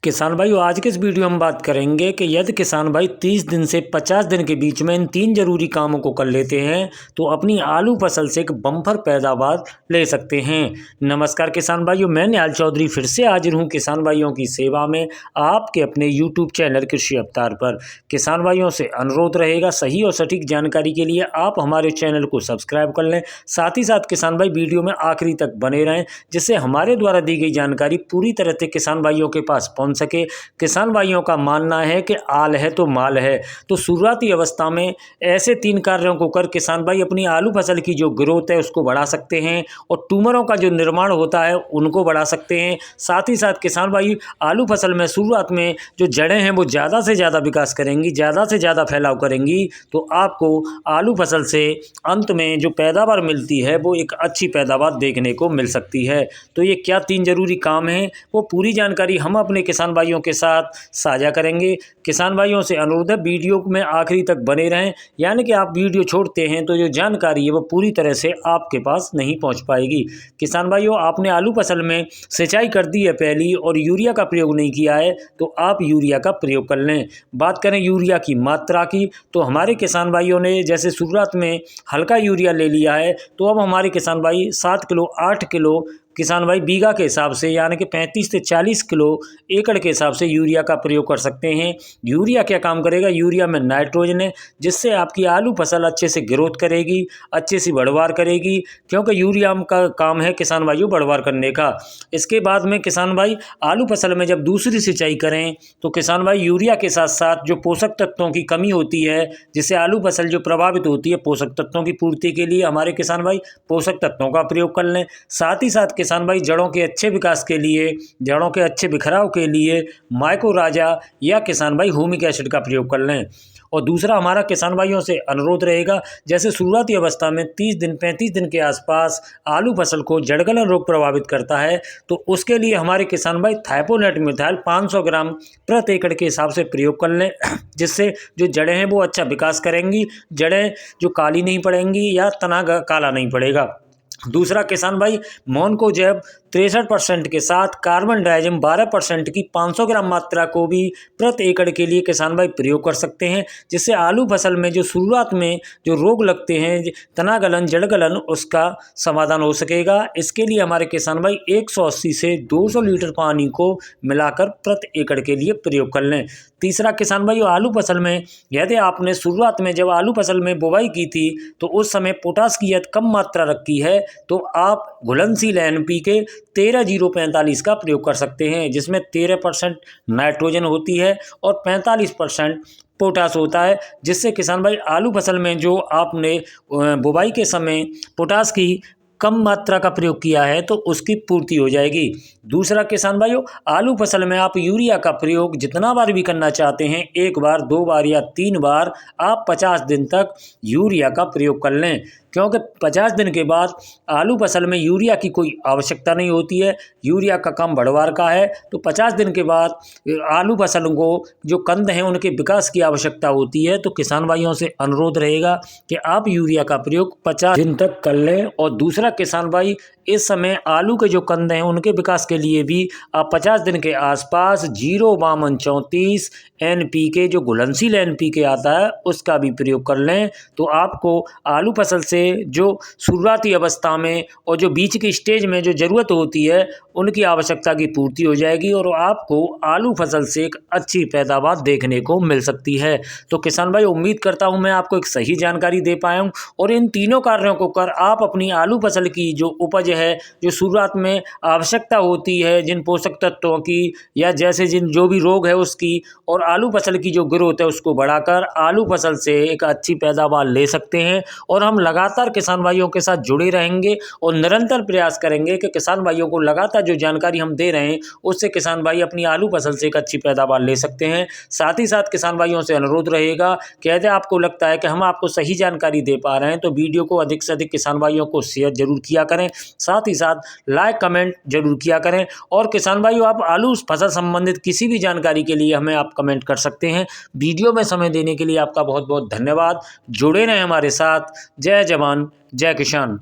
किसान भाइयों, आज के इस वीडियो में हम बात करेंगे कि यदि किसान भाई 30 दिन से 50 दिन के बीच में इन 3 जरूरी कामों को कर लेते हैं तो अपनी आलू फसल से एक बम्पर पैदावार ले सकते हैं। नमस्कार किसान भाइयों, मैं निहाल चौधरी फिर से हाजिर हूं किसान भाइयों की सेवा में आपके अपने यूट्यूब चैनल कृषि अवतार पर। किसान भाइयों से अनुरोध रहेगा, सही और सटीक जानकारी के लिए आप हमारे चैनल को सब्सक्राइब कर लें। साथ ही साथ किसान भाई वीडियो में आखिरी तक बने रहें, जिससे हमारे द्वारा दी गई जानकारी पूरी तरह से किसान भाइयों के पास पहुंच सके। किसान भाइयों का मानना है कि आल है तो माल है, तो शुरुआती अवस्था में ऐसे 3 कार्यों को कर किसान भाई अपनी आलू फसल की जो ग्रोथ है उसको बढ़ा सकते हैं और ट्यूमरों का जो निर्माण होता है उनको बढ़ा सकते हैं। साथ ही साथ किसान भाई आलू फसल में शुरुआत में जो जड़ें हैं वो ज़्यादा से ज़्यादा विकास करेंगी, ज़्यादा से ज़्यादा फैलाव करेंगी, तो आपको आलू फसल से अंत में जो पैदावार मिलती है वो एक अच्छी पैदावार देखने को मिल सकती है। तो ये क्या 3 जरूरी काम हैं, वो पूरी जानकारी हम अपने किसान भाइयों के साथ साझा करेंगे। किसान भाइयों से अनुरोध है वीडियो में आखिरी तक बने रहें, यानी कि आप वीडियो छोड़ते हैं तो जो जानकारी है वो पूरी तरह से आपके पास नहीं पहुंच पाएगी। किसान भाइयों, आपने आलू फसल में सिंचाई कर दी है पहली और यूरिया का प्रयोग नहीं किया है तो आप यूरिया का प्रयोग कर लें। बात करें यूरिया की मात्रा की, तो हमारे किसान भाइयों ने जैसे शुरुआत में हल्का यूरिया ले लिया है, तो अब हमारे किसान भाई 7 किलो 8 किलो किसान भाई बीघा के हिसाब से, यानी कि 35 से 40 किलो एकड़ के हिसाब से यूरिया का प्रयोग कर सकते हैं। यूरिया क्या काम करेगा? यूरिया में नाइट्रोजन है, जिससे आपकी आलू फसल अच्छे से ग्रोथ करेगी, अच्छे से बढ़वार करेगी, क्योंकि यूरिया का काम है किसान भाइयों बढ़वार करने का। इसके बाद में किसान भाई आलू फसल में जब दूसरी सिंचाई करें तो किसान भाई यूरिया के साथ साथ जो पोषक तत्वों की कमी होती है, जिससे आलू फसल जो प्रभावित होती है, पोषक तत्वों की पूर्ति के लिए हमारे किसान भाई पोषक तत्वों का प्रयोग कर लें। साथ ही साथ किसान भाई जड़ों के अच्छे विकास के लिए, जड़ों के अच्छे बिखराव के लिए माइकोराजा या किसान भाई ह्यूमिक एसिड का प्रयोग कर लें। और दूसरा हमारा किसान भाइयों से अनुरोध रहेगा, जैसे शुरुआती अवस्था में 30 दिन 35 दिन के आसपास आलू फसल को जड़गलन रोग प्रभावित करता है, तो उसके लिए हमारे किसान भाई थाइपोनेट मिथाइल 500 ग्राम प्रति एकड़ के हिसाब से प्रयोग कर लें, जिससे जो जड़ें हैं वो अच्छा विकास करेंगी, जड़ें जो काली नहीं पड़ेंगी या तना काला नहीं पड़ेगा। दूसरा किसान भाई मोनको जैब 63% के साथ कार्बन डाइजिम 12% की 500 ग्राम मात्रा को भी प्रति एकड़ के लिए किसान भाई प्रयोग कर सकते हैं, जिससे आलू फसल में जो शुरुआत में जो रोग लगते हैं, तना गलन जड़ गलन, उसका समाधान हो सकेगा। इसके लिए हमारे किसान भाई 180 से 200 लीटर पानी को मिलाकर प्रति एकड़ के लिए प्रयोग कर लें। तीसरा किसान भाई आलू फसल में यदि आपने शुरुआत में जब आलू फसल में बुवाई की थी तो उस समय पोटास की यदि कम मात्रा रखी है तो आप घुलनशील NPK 13-0-45 का प्रयोग कर सकते हैं, जिसमें 13% नाइट्रोजन होती है और 45% पोटास होता है, जिससे किसान भाई आलू फसल में जो आपने बुवाई के समय पोटास की कम मात्रा का प्रयोग किया है तो उसकी पूर्ति हो जाएगी। दूसरा किसान भाइयों, आलू फसल में आप यूरिया का प्रयोग जितना बार भी करना चाहते हैं, 1 बार 2 बार या 3 बार, आप 50 दिन तक यूरिया का प्रयोग कर लें, क्योंकि 50 दिन के बाद आलू फसल में यूरिया की कोई आवश्यकता नहीं होती है। यूरिया का काम बढ़वार का है, तो 50 दिन के बाद आलू फसल को जो कंद हैं उनके विकास की आवश्यकता होती है। तो किसान भाइयों से अनुरोध रहेगा कि आप यूरिया का प्रयोग 50 दिन तक कर लें। और दूसरा किसान भाई, इस समय आलू के जो कंद हैं उनके विकास के लिए भी आप 50 दिन के आसपास 0-52-34 NPK जो घुलनशील NPK आता है उसका भी प्रयोग कर लें, तो आपको आलू फसल से जो शुरुआती अवस्था में और जो बीच की स्टेज में जो ज़रूरत होती है उनकी आवश्यकता की पूर्ति हो जाएगी और आपको आलू फसल से एक अच्छी पैदावार देखने को मिल सकती है। तो किसान भाई, उम्मीद करता हूं मैं आपको एक सही जानकारी दे पाया हूं और इन तीनों कार्यों को कर आप अपनी आलू फसल की जो उपज है, जो शुरुआत में आवश्यकता होती है जिन पोषक तत्वों की या जैसे जिन जो भी रोग है उसकी, और आलू फसल की जो ग्रोथ है उसको बढ़ाकर आलू फसल से एक अच्छी पैदावार ले सकते हैं। और हम लगातार किसान भाइयों के साथ जुड़े रहेंगे और निरंतर प्रयास करेंगे कि किसान भाइयों को लगातार जो जानकारी हम दे रहे हैं उससे किसान भाई अपनी आलू फसल से एक अच्छी पैदावार ले सकते हैं। साथ ही साथ किसान भाइयों से अनुरोध रहेगा कि यदि आपको लगता है कि हम आपको सही जानकारी दे पा रहे हैं तो वीडियो को अधिक से अधिक किसान भाइयों को शेयर जरूर किया करें, साथ ही साथ लाइक कमेंट जरूर किया करें। और किसान भाइयों, आप आलू फसल संबंधित किसी भी जानकारी के लिए हमें आप कमेंट कर सकते हैं। वीडियो में समय देने के लिए आपका बहुत बहुत धन्यवाद। जुड़े रहें हमारे साथ। जय जवान जय किसान।